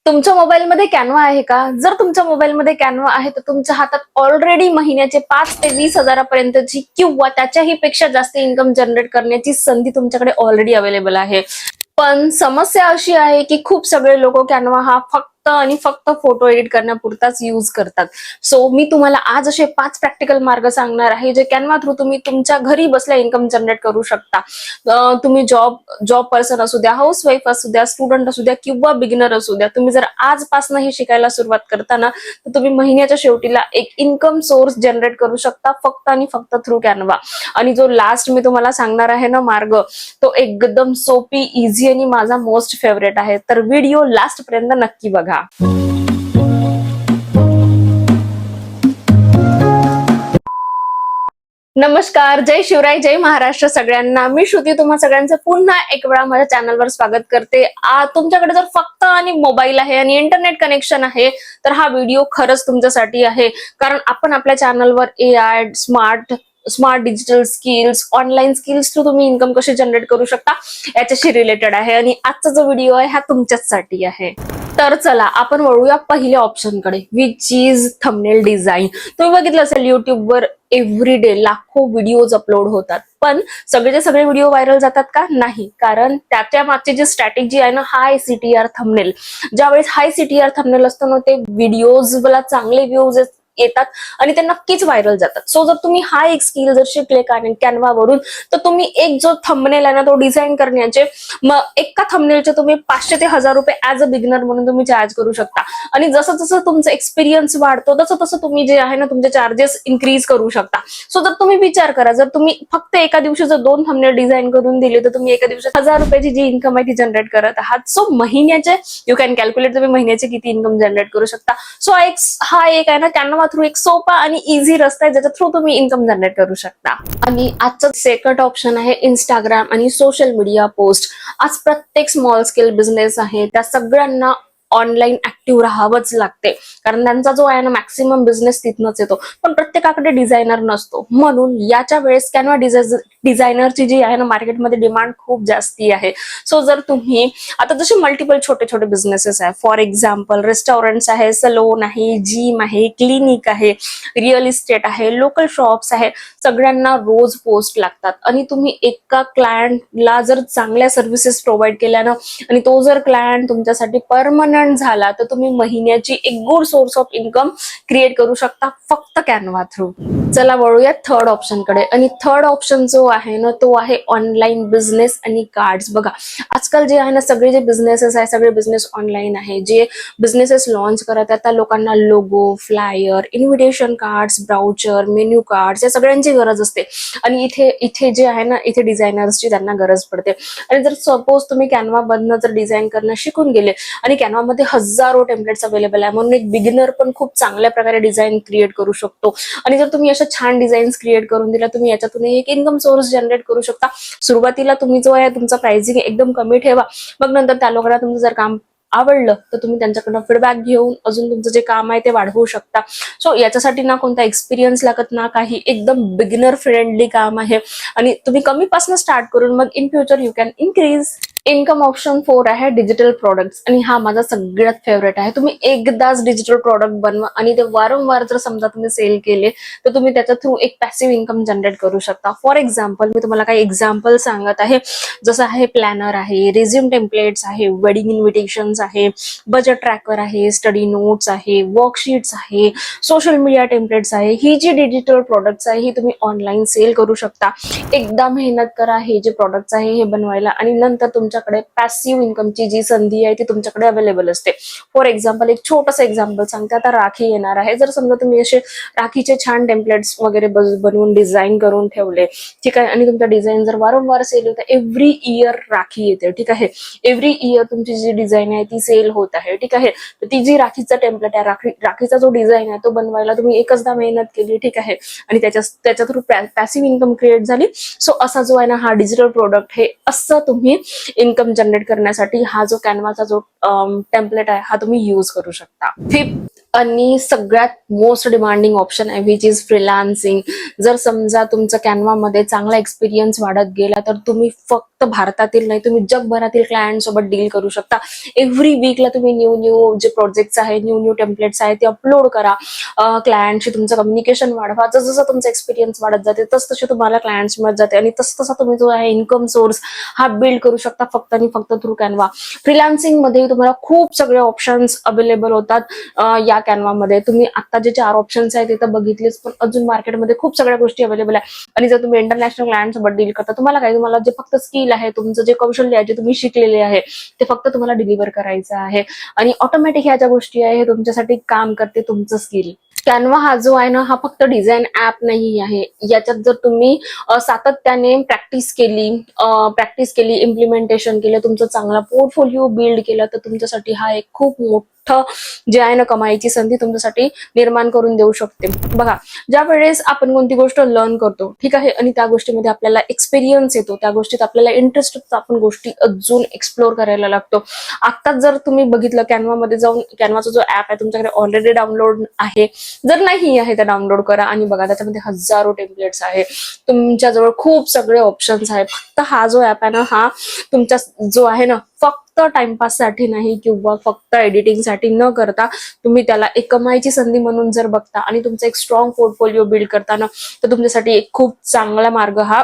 तुमच्या मोबाईलमध्ये कॅनवा आहे का? जर तुमच्या मोबाईलमध्ये कॅनवा आहे तर तुमच्या हातात ऑलरेडी महिन्याचे 5 ते 20 हजारापर्यंतची किंवा त्याच्याही पेक्षा जास्त इन्कम जनरेट करण्याची संधी तुमच्याकडे ऑलरेडी अवेलेबल आहे. पण समस्या अशी आहे की खूप सगळे लोक कॅनवा हा फक्त आणि फक्त फोटो एडिट करण्यापुरताच यूज करतात. सो मी तुम्हाला आज असे 5 प्रॅक्टिकल मार्ग सांगणार आहे जे कॅनवा थ्रू तुम्ही तुमच्या घरी बसल्या इन्कम जनरेट करू शकता. तुम्ही जॉब पर्सन असू द्या, हाऊसवाईफ असू द्या, स्टुडंट असू द्या किंवा बिगिनर असू द्या, तुम्ही जर आजपासून हे शिकायला सुरुवात करता ना तर तुम्ही महिन्याच्या शेवटीला एक इन्कम सोर्स जनरेट करू शकता फक्त आणि फक्त थ्रू कॅनवा. आणि जो लास्ट मी तुम्हाला सांगणार आहे ना मार्ग, तो एकदम सोपी, इझी आणि माझा मोस्ट फेवरेट आहे. तर व्हिडिओ लास्ट पर्यंत नक्की बघा. नमस्कार, जय शिवराय, जय महाराष्ट्र सगळ्यांना. मी श्रुती तुम्हा सगळ्यांचं पुन्हा एक वेळा माझ्या चॅनलवर स्वागत करते. तुमच्याकडे जर फक्त आणि मोबाईल आहे आणि इंटरनेट कनेक्शन आहे तर हा व्हिडिओ खरंच तुमच्यासाठी आहे. कारण आपण आपल्या चॅनलवर AI, smart digital skills, online skills through तुम्ही इन्कम कशी जनरेट करू शकता याच्याशी रिलेटेड आहे. आणि आजचा जो व्हिडिओ आहे हा तुमच्याचसाठी आहे. तर चला आपण वळूया पहिल्या ऑप्शनकडे, विच इज थंबनेल डिझाईन. तुम्ही बघितलं असेल युट्यूबवर एव्हरी डे लाखो व्हिडिओज अपलोड होतात, पण सगळेचे सगळे व्हिडिओ व्हायरल जातात का? नाही. कारण त्याच्या मागची जी स्ट्रॅटेजी आहे ना, हाय CTR थंबनेल. ज्यावेळेस हाय CTR थंबनेल असतं ना, ते व्हिडिओजला चांगले व्ह्यूज येतात आणि ते नक्कीच व्हायरल जातात. सो जर तुम्ही हा एक स्किल जर शिकले कॅनवावरून तर तुम्ही एक जो थंबनेल आहे ना तो डिझाईन करण्याचे, मग एका थंबनेलचे तुम्ही 500 ते 1000 रुपये ऍज अ बिगिनर म्हणून तुम्ही चार्ज करू शकता. आणि जसं जसं तुमचा एक्सपिरियन्स वाढतो तसं तसं तुम्ही जे आहे ना तुमचे चार्जेस इन्क्रीज करू शकता. सो जर तुम्ही विचार करा, जर तुम्ही फक्त एका दिवशी जर 2 थंबनेल डिझाईन करून दिले तर तुम्ही एका दिवसात 1000 रुपयाची जी इन्कम आहे ती जनरेट करत आहात. सो महिन्याचे यू कॅन कॅल्क्युलेट तुम्ही महिन्याचे किती इन्कम जनरेट करू शकता. सो हा एक आहे ना कॅनवा थ्रू एक सोपा आणि इझी रस्ता आहे ज्याच्या थ्रू तुम्ही इन्कम जनरेट करू शकता. आणि आजचं सेकंड ऑप्शन आहे इंस्टाग्राम आणि सोशल मीडिया पोस्ट. आज प्रत्येक स्मॉल स्केल बिझनेस आहे त्या सगळ्यांना ऑनलाईन ऍक्टिव्ह राहावंच लागते, कारण त्यांचा जो आहे ना मॅक्सिमम बिझनेस तिथनच येतो. पण प्रत्येकाकडे डिझायनर नसतो, म्हणून याच्या वेळेस कॅनवा डिझायनरची जी आहे ना मार्केटमध्ये डिमांड खूप जास्ती आहे. सो जर तुम्ही आता जसे मल्टिपल छोटे छोटे बिझनेसेस आहे, फॉर एक्झाम्पल रेस्टॉरंट्स आहे, सलोन आहे, जिम आहे, क्लिनिक आहे, रिअल इस्टेट आहे, लोकल शॉप्स आहे, सगळ्यांना रोज पोस्ट लागतात. आणि तुम्ही एका क्लायंटला जर चांगल्या सर्व्हिसेस प्रोव्हाइड केल्या ना आणि तो जर क्लायंट तुमच्यासाठी परमनंट झाला तर तुम्ही महिन्याची एक good source of income create करू शकता फक्त कॅनवा थ्रू. चला वळूया थर्ड ऑप्शनकडे. आणि थर्ड ऑप्शन जो आहे ना तो आहे ऑनलाईन बिझनेस आणि कार्ड्स. बघा आजकाल जे आहे ना सगळे जे बिझनेसेस आहे सगळे बिझनेस ऑनलाईन आहे. जे बिझनेसेस लॉन्च करत आहेत त्या लोकांना logo, flyer, invitation cards, brochure, menu cards या सगळ्यांची गरज असते. आणि इथे जे आहे ना इथे डिझायनर्सची त्यांना गरज पडते. आणि जर सपोज तुम्ही कॅनवा मधनं जर डिझाईन करणं शिकून गेले आणि कॅनवा मध्ये हजारो टेम्पलेट्स अवेलेबल आहे, म्हणून एक बिगिनर पण खूप चांगल्या प्रकारे डिझाईन क्रिएट करू शकतो. आणि जर तुम्ही अशा छान डिझाईन्स क्रिएट करून दिल्या तुम्ही याच्यातून एक इन्कम सोर्स जनरेट करू शकता. सुरुवातीला तुम्ही जो आहे तुमचा प्राइसिंग एकदम कमी ठेवा, मग नंतर त्या लोकांना तुमचं जर काम आवडलं तर तुम्ही त्यांच्याकडनं फीडबॅक घेऊन अजून तुमचं जे काम आहे ते वाढवू शकता. सो याच्यासाठी ना कोणता एक्सपिरियन्स लागत ना काही, एकदम बिगिनर फ्रेंडली काम आहे. आणि तुम्ही कमीपासून स्टार्ट करून मग in future you can increase. Income option 4 आहे डिजिटल प्रोडक्ट्स. आणि हा माझा सगळ्यात फेवरेट आहे. तुम्ही एकदाच डिजिटल प्रोडक्ट बनवा आणि ते वारंवार जर समजा तुम्ही सेल केले तर तुम्ही त्याच्या थ्रू एक पॅसिव्ह इन्कम जनरेट करू शकता. फॉर एक्झाम्पल मी तुम्हाला काही एक्झाम्पल सांगत आहे, जसं आहे प्लॅनर आहे, रिझ्यूम टेम्पलेट्स आहे, वेडिंग इन्व्हिटेशन्स आहे, बजेट ट्रॅकर आहे, स्टडी नोट्स आहे, वर्कशीट्स आहे, सोशल मीडिया टेम्पलेट्स आहे. ही जी डिजिटल प्रोडक्ट्स आहे ही तुम्ही ऑनलाईन सेल करू शकता. एकदा मेहनत करा हे जे प्रोडक्ट्स आहे हे बनवायला आणि नंतर तुमच्याकडे पॅसिव्ह इन्कमची जी संधी आहे ती तुमच्याकडे अवेलेबल असते. फॉर एक्झाम्पल एक छोटंसं एक्झाम्पल सांगते. आता राखी येणार आहे, जर समजा तुम्ही असे राखीचे छान टेम्पलेट्स वगैरे बनवून डिझाईन करून ठेवले, ठीक आहे, आणि तुमचा डिझाईन जर वारंवार सेल होतं, एव्हरी इयर राखी येते, ठीक आहे, एव्हरी इयर तुमची जी डिझाईन आहे ती सेल होत आहे, ठीक आहे, तर ती जी राखीचा टेम्पलेट आहे, राखीचा जो डिझाईन आहे तो बनवायला तुम्ही एकचदा मेहनत केली, ठीक आहे, आणि त्याच्या थ्रू पॅसिव्ह इन्कम क्रिएट झाली. सो असा जो आहे ना हा डिजिटल प्रोडक्ट हे असं तुम्ही इन्कम जनरेट करण्यासाठी हा जो कॅनवाचा जो टेम्पलेट आहे हा तुम्ही यूज करू शकता. फिफ्थ आणि सगळ्यात मोस्ट डिमांडिंग ऑप्शन आहे विच इज फ्रीलान्सिंग. जर समजा तुमचा कॅनवामध्ये चांगला एक्सपिरियन्स वाढत गेला तर तुम्ही फक्त भारतातील नाही, तुम्ही जगभरातील क्लायंट सोबत डील करू शकता. एव्हरी वीकला तुम्ही न्यू जे प्रोजेक्ट्स आहेत, न्यू टेम्पलेट्स आहेत ते अपलोड करा. क्लायंटशी तुमचं कम्युनिकेशन वाढवा. जसं तुमचा एक्सपिरियन्स वाढत जाते तसं तुम्हाला क्लायंट्स मिळत जाते आणि तसा तुम्ही जो आहे इन्कम सोर्स हा बिल्ड करू शकता फक्त आणि फक्त थ्रू कॅनवा. फ्रीलान्सिंग मध्ये तुम्हाला खूप सगळे ऑप्शन्स अवेलेबल होतात. या कॅनवामध्ये तुम्ही आता जे 4 ऑप्शन्स आहेत ते तर बघितलेच, पण अजून मार्केटमध्ये खूप सगळ्या गोष्टी अवेलेबल आहे. आणि जर तुम्ही इंटरनॅशनल क्लायंट सोबत डील करता, तुम्हाला जे फक्त स्किल आहे, तुमचं जे कौशल्य आहे, जे तुम्ही शिकलेले आहे ते फक्त तुम्हाला डिलिव्हर करायचं आहे आणि ऑटोमॅटिक ह्या ज्या गोष्टी आहे हे तुमच्यासाठी काम करते तुमचं स्किल. कॅनवा हा जो आहे ना हा फक्त डिझाईन ऍप नाही आहे. याच्यात जर तुम्ही सातत्याने प्रॅक्टिस केली, इम्प्लिमेंटेशन केलं, तुमचं चांगला पोर्टफोलिओ बिल्ड केला तर तुमच्यासाठी हा एक खूप मोठं जे आहे ना कमाईची संधी तुमच्यासाठी निर्माण करून देऊ शकते. बघा, ज्या वेळेस आपण कोणती गोष्ट लर्न करतो, ठीक आहे, आणि त्या गोष्टीमध्ये आपल्याला एक्सपिरियन्स येतो, त्या गोष्टीत आपल्याला इंटरेस्ट होतो, आपण गोष्टी अजून एक्सप्लोर करायला लागतो. आत्ताच जर तुम्ही बघितलं कॅनवामध्ये जाऊन, कॅनवाचा जो ऍप आहे तुमच्याकडे ऑलरेडी डाउनलोड आहे, जर नाही आहे तर डाउनलोड करा आणि बघा, त्याच्यामध्ये हजारो टेम्पलेट्स आहे, तुमच्याजवळ खूप सगळे ऑप्शन्स आहे. फक्त हा जो ऍप आहे ना हा तुमचा जो आहे ना फक्त टाइमपास साठी नाही किंवा फक्त एडिटिंग साठी न करता तुम्ही त्याला एक कमाईची संधी म्हणून जर बघता आणि तुमचा एक स्ट्रॉंग पोर्टफोलिओ बिल्ड करताना तर तुमच्यासाठी एक खूप चांगला मार्ग हा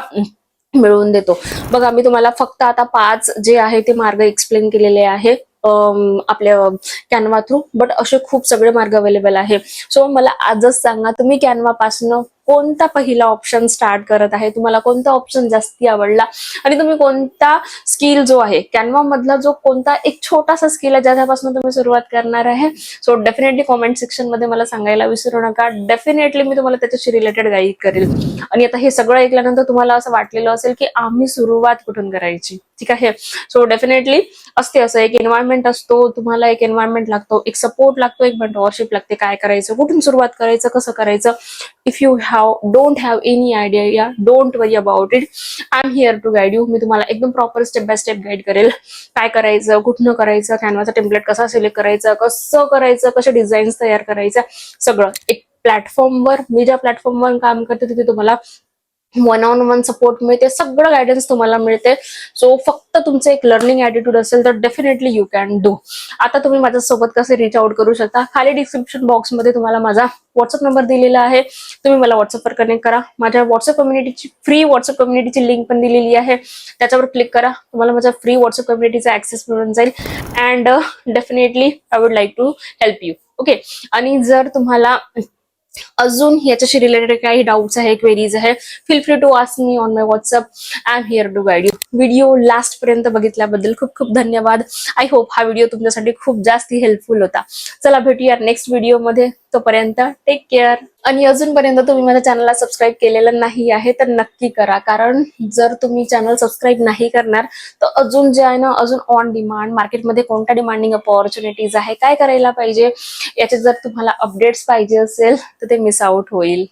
मिळवून देतो. बघा, मी तुम्हाला फक्त आता 5 जे आहे ते मार्ग एक्सप्लेन केलेले आहे आपल्या कॅनवा थ्रू, बट असे खूप सगळे मार्ग अवेलेबल आहे. सो मला आजच सांगा, तुम्ही कॅनवा पासून कोणता पहिला ऑप्शन स्टार्ट करत आहे, तुम्हाला कोणता ऑप्शन जास्ती आवडला आणि तुम्ही कोणता स्किल जो आहे कॅनवा मधला जो कोणता एक छोटासा स्किल आहे ज्याच्यापासून तुम्ही सुरुवात करणार आहे. सो डेफिनेटली कॉमेंट सेक्शन मध्ये मला सांगायला विसरू नका. डेफिनेटली मी तुम्हाला त्याच्याशी रिलेटेड गाईड करेल. आणि आता हे सगळं ऐकल्यानंतर तुम्हाला असं वाटलेलं असेल की आम्ही सुरुवात कुठून करायची, ठीक आहे. सो डेफिनेटली असते असं एक एन्व्हायरमेंट असतो, तुम्हाला एक एन्व्हायरमेंट लागतो, एक सपोर्ट लागतो, एक मेंटरशिप लागते. काय करायचं, कुठून सुरुवात करायचं, कसं करायचं. If you don't have any idea, yeah, don't worry about it. I'm here to guide you. मी तुम्हाला एकदम proper step by step guide करेल. काय करायचं, कुठनं करायचं, कॅनवाचा टेम्पलेट कसा सिलेक्ट करायचा, कसं करायचं, कसे डिझाईन्स तयार करायचं, सगळं एक प्लॅटफॉर्मवर, मी ज्या प्लॅटफॉर्मवर काम करते तिथे तुम्हाला 1-on-1 सपोर्ट मिळते, सगळं गायडन्स तुम्हाला मिळते. सो फक्त तुमचं एक लर्निंग ॲटिट्यूड असेल तर डेफिनेटली यू कॅन डू. आता तुम्ही माझ्यासोबत कसे रीच आउट करू शकता, खाली डिस्क्रिप्शन बॉक्समध्ये तुम्हाला माझा व्हॉट्सअप नंबर दिलेला आहे, तुम्ही मला व्हॉट्सअपवर कनेक्ट करा. माझ्या व्हॉट्सअप कम्युनिटीची फ्री व्हॉट्सअप कम्युनिटीची लिंक पण दिलेली आहे, त्याच्यावर क्लिक करा, तुम्हाला माझ्या फ्री व्हॉट्सअप कम्युनिटीचा ऍक्सेस मिळून जाईल. And definitely I would like to help you. Okay, आणि जर तुम्हाला अजून याच्याशी रिलेटेड काही डाऊट्स आहे, क्वेरीज आहे, feel free to ask me on my WhatsApp. I am here to guide you. Video last पर्यंत बघितल्याबद्दल खूप खूप धन्यवाद. आय होप हा व्हिडिओ तुमच्यासाठी खूप जास्त हेल्पफुल होता. चला भेटूया नेक्स्ट व्हिडिओमध्ये, तोपर्यंत टेक केअर. आणि अजूनपर्यंत तुम्ही माझ्या चॅनलला सबस्क्राईब केलेलं नाही आहे तर नक्की करा, कारण जर तुम्ही चॅनल सबस्क्राईब नाही करणार तर अजून जे आहे ना, अजून ऑन डिमांड मार्केटमध्ये कोणत्या डिमांडिंग अपॉर्च्युनिटीज आहे, काय करायला पाहिजे, याचे जर तुम्हाला अपडेट्स पाहिजे असेल तर ते मिस आउट होईल.